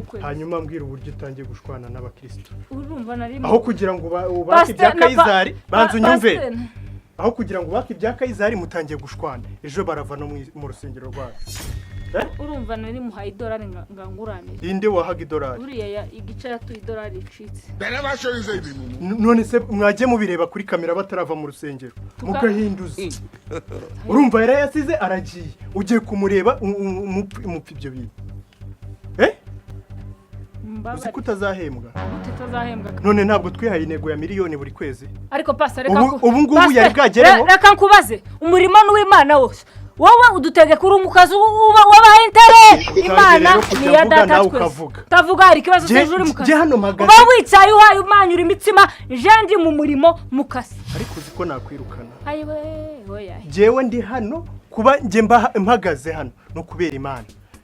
kwezi hanyuma mbwira uburyo utangiye gushwana n'abakristo urumva nari aho kugira ngo ubake ibya Kayizari banzu unyumve aho kugira ngo ubake ibya Kayizari mutangiye gushwana ejo barava no mu rusengero rwacu urumva nari muhaye $1 ngangurane inde wahaga $1 uriya igice yatu $1 icitse none se mwaje mubireba kuri kamera batarava mu rusengero mugahinduza urumva yari yasize aragiye ugiye kumureba umupfa ibyo bintu uzi kutazahembwa none ntabwo twihaye intego ya miliyoni buri kwezi ariko pasa reka ubu ngubu yari bwagereho reka nkubaze umurimo n'uw'Imana wose wowe udutegeka uri umukazi wabaye intere Imana ni ya data twese tavuga hari kibazo cy'ijuru mukazi uba wicaye uhaye umanyura imitsima je ndi mu murimo mukasi ariko uzi ko nakwirukana ayiwe oya jewe ndi hano kuba nge mpagaze hano no kubera Imana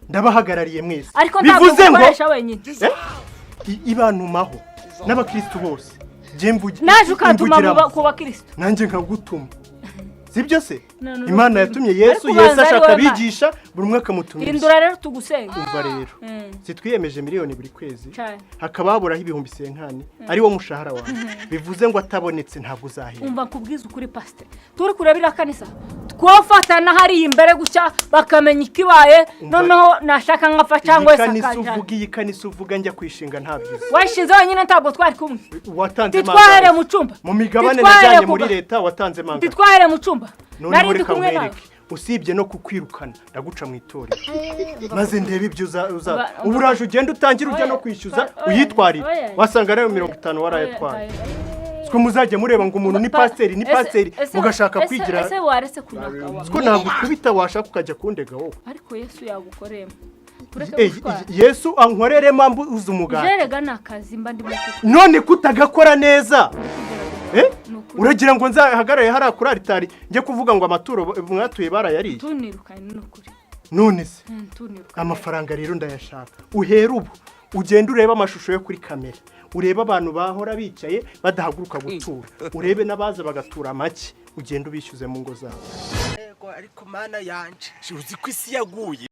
ndabahagarariye mwese bivuze ngo ibantumaho n'abakristo bose je mvuge naje ukatuma ku bakristo nanjye nkagutuma sibyo se Imana yatumye Yesu ashaka bigisha buri mwaka mutumye indura rero tugusenga umva rero sitwiyemeje miliyoni buri kwezi hakaba haburaho ibihumbi 50 ari wo mushahara wawe bivuze ngo atabonetse ntabwo uzahera umva kubwiza ukuri pastor turi kurabira kanisa twofatana hari imbere gucya bakamenya ikibaye noneho nashaka nkafa cyangwa kanisa uvuga njya kwishinga ntabyiza washinze wenyine ntabwo twari kumwe watanze titware mu cyumba mu migabane najyanye muri leta watanze manga titware mu cyumba nari ndi kumwe nawe usibye no kukwirukana ndaguca mu itorero maze ndebe ibyo uburaje ugenda utangira ujya no kwishyuza uyitwarira wasanga rero 50 warayatwaye siko muzajye mureba ngo umuntu ni pasiteri mugashaka kwigira ese warese kunaka siko nagukubita washaka ukajya kundega wowe ariko Yesu yagukorema Yesu ankorere mambu uza umugati jerega nakazi mba ndimo none kutagakora neza uragira ngo nzahagarare hari kuri altari nje kuvuga ngo amaturo mwatuye barayariye tunirukanye n'ukuri none se amafaranga rero ndayashaka uhera ubu ugenda ureba amashusho yo kuri kamera ureba abantu bahora bicaye badahaguruka gutura urebe nabaza bagatura make ugenda ubishyuze mu ngo zabo ariko mana yanje uzi ko isi yaguye